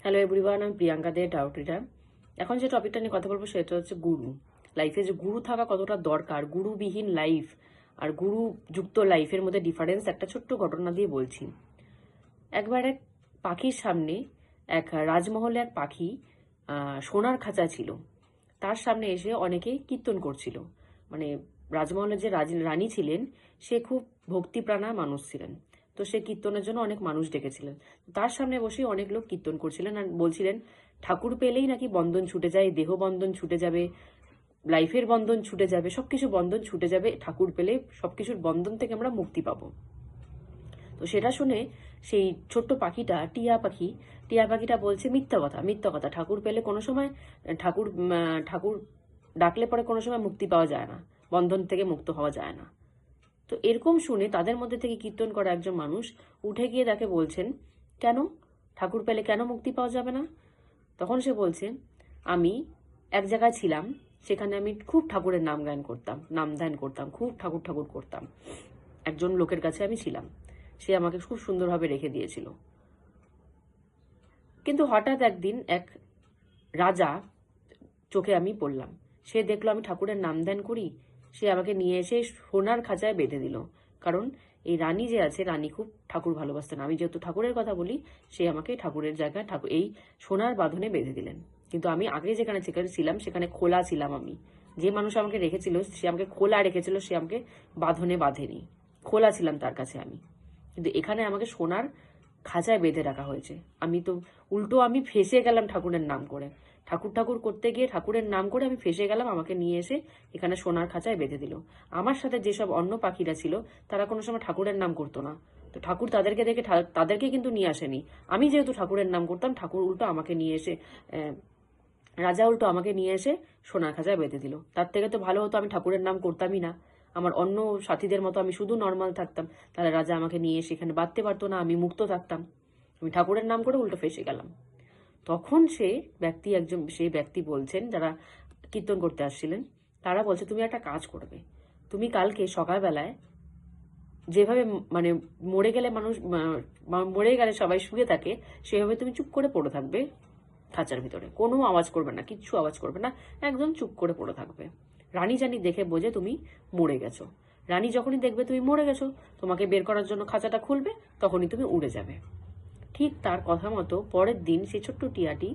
Hello everyone, আমি প্রিয়াঙ্কা দে ডাউটিরা। এখন যে টপিকটা নিয়ে কথা বলবো সেটা হচ্ছে গুরু। লাইফে যে গুরু থাকা কতটা দরকার, গুরুবিহীন লাইফ আর গুরু যুক্ত লাইফের মধ্যে ডিফারেন্স একটা ছোট্ট ঘটনা দিয়ে বলছি। একবার এক পাখির সামনে, এক রাজমহলে এক পাখি সোনার খাঁচা ছিল। তার সামনে এসে অনেকেই কীর্তন করছিল। মানে রাজমহলের যে রানী ছিলেন, সে খুব ভক্তিপ্রাণা মানুষ ছিলেন। তো সে কীর্তনের জন্য অনেক মানুষ ডেকেছিলেন। তার সামনে বসে অনেক লোক কীর্তন করছিলেন আর বলছিলেন ঠাকুর পেলেই নাকি বন্ধন ছুটে যায়, দেহ বন্ধন ছুটে যাবে, লাইফের বন্ধন ছুটে যাবে, সবকিছু বন্ধন ছুটে যাবে, ঠাকুর পেলে সবকিছুর বন্ধন থেকে আমরা মুক্তি পাবো। তো সেটা শুনে সেই ছোট্ট পাখিটা, টিয়া পাখিটা বলছে মিথ্যা কথা, মিথ্যা কথা, ঠাকুর পেলে কোনো সময় ঠাকুর ঠাকুর ডাকলে পরে কোনো সময় মুক্তি পাওয়া যায় না, বন্ধন থেকে মুক্ত হওয়া যায় না। তো এরকম শুনে তাদের মধ্যে থেকে কীর্তন করা একজন মানুষ উঠে গিয়ে তাকে বলছেন, কেন ঠাকুর পেলে কেন মুক্তি পাওয়া যাবে না? তখন সে বলছে, আমি এক জায়গায় ছিলাম, সেখানে আমি খুব ঠাকুরের নাম গান করতাম, নাম ধ্যান করতাম, খুব ঠাকুর ঠাকুর করতাম। একজন লোকের কাছে আমি ছিলাম, সে আমাকে খুব সুন্দরভাবে রেখে দিয়েছিল। কিন্তু হঠাৎ একদিন এক রাজা চোখে আমি পড়লাম, সে দেখলো আমি ঠাকুরের নাম ধ্যান করি, সে আমাকে নিয়ে এসে সোনার খাঁচায় বেঁধে দিল। কারণ এই রানী যে আছে, রানী খুব ঠাকুর ভালোবাসতেন, আমি যেহেতু ঠাকুরের কথা বলি, সে আমাকে ঠাকুরের জায়গায় এই সোনার বাঁধনে বেঁধে দিলেন। কিন্তু আমি আগে যেখানে ছিলাম সেখানে খোলা ছিলাম। আমি যে মানুষ আমাকে রেখেছিল সে আমাকে খোলা রেখেছিল, সে আমাকে বাঁধনে বাঁধেনি, খোলা ছিলাম তার কাছে আমি। কিন্তু এখানে আমাকে সোনার খাঁচায় বেঁধে রাখা হয়েছে। আমি তো উল্টো আমি ফেসে গেলাম ঠাকুরের নাম করে, ঠাকুর ঠাকুর করতে গিয়ে ঠাকুরের নাম করে আমি ফেসে গেলাম, আমাকে নিয়ে এসে এখানে সোনার খাঁচায় বেঁধে দিল। আমার সাথে যেসব অন্য পাখিরা ছিল তারা কোনো সময় ঠাকুরের নাম করতো না, তো ঠাকুর তাদেরকে দেখে তাদেরকে কিন্তু নিয়ে আসেনি। আমি যেহেতু ঠাকুরের নাম করতাম, ঠাকুর উল্টো আমাকে নিয়ে এসে রাজা উল্টো আমাকে নিয়ে এসে সোনার খাঁচায় বেঁধে দিল। তার থেকে তো ভালো হতো আমি ঠাকুরের নাম করতামই না, আমার অন্য সাথীদের মতো আমি শুধু নর্মাল থাকতাম, তাহলে রাজা আমাকে নিয়ে এসে এখানে বাঁধতে পারতো না, আমি মুক্ত থাকতাম। আমি ঠাকুরের নাম করে উল্টো ফেসে গেলাম। তখন সেই ব্যক্তি বলছেন, যারা কীর্তন করতে আসছিলেন তারা বলছে, তুমি একটা কাজ করবে, তুমি কালকে সকালবেলায় যেভাবে মানে মরে গেলে সবাই শুয়ে থাকে, সেভাবে তুমি চুপ করে পড়ে থাকবে খাঁচার ভিতরে, কোনো আওয়াজ করবে না, কিচ্ছু আওয়াজ করবে না, একদম চুপ করে পড়ে থাকবে। রানী জানি দেখে বোঝে তুমি মরে গেছো। রানী যখনই দেখবে তুমি মরে গেছো, তোমাকে বের করার জন্য খাঁচাটা খুলবে, তখনই তুমি উড়ে যাবে। ঠিক তার কথা মতো পরের দিন সেই ছোট্ট টিয়াটি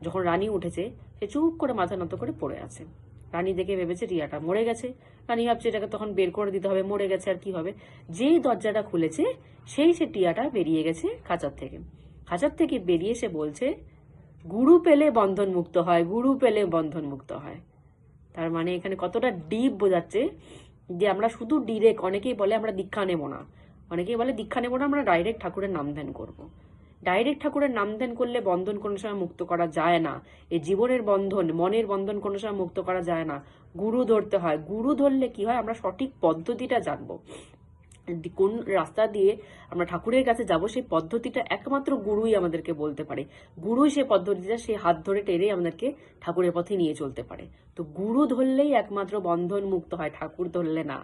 যখন রানী উঠেছে, সে চুপ করে মাথা নত করে পড়ে আছে। রানী দেখে ভেবেছে টিয়াটা মরে গেছে। রানী ভাবছে এটাকে তখন বের করে দিতে হবে, মরে গেছে আর কি হবে। যেই দরজাটা খুলেছে, সে টিয়াটা বেরিয়ে গেছে খাঁচার থেকে। খাঁচার থেকে বেরিয়ে সে বলছে, গুরু পেলে বন্ধন মুক্ত হয়, গুরু পেলে বন্ধন মুক্ত হয়। তার মানে এখানে কতটা ডিপ বোঝাচ্ছে যে আমরা শুধু ডিরেক্ট, অনেকেই বলে আমরা দীক্ষা নেব না, অনেকেই বলে দীক্ষা নেব না, আমরা ডাইরেক্ট ঠাকুরের নাম ধ্যান করবো। ডাইরেক্ট ঠাকুরের নাম ধ্যান করলে বন্ধন কোনো সময় মুক্ত করা যায় না। এই জীবনের বন্ধন, মনের বন্ধন কোনো সময় মুক্ত করা যায় না, গুরু ধরতে হয়। গুরু ধরলে কি হয়, আমরা সঠিক পদ্ধতিটা জানবো, কোন রাস্তা দিয়ে আমরা ঠাকুরের কাছে যাব, সেই পদ্ধতিটা একমাত্র গুরুই আমাদেরকে বলতে পারে। গুরুই সেই পদ্ধতিটা, সেই হাত ধরে টেনে আমাদেরকে ঠাকুরের পথে নিয়ে চলতে পারে। তো গুরু ধরলেই একমাত্র বন্ধন মুক্ত হয়, ঠাকুর ধরলে না।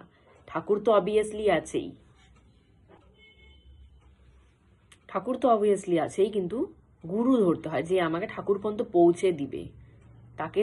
ঠাকুর তো অবভিয়াসলি আছেই, কিন্তু গুরু ধরতে হয়, যে আমাকে ঠাকুর পর্যন্ত পৌঁছে দিবে, তাকে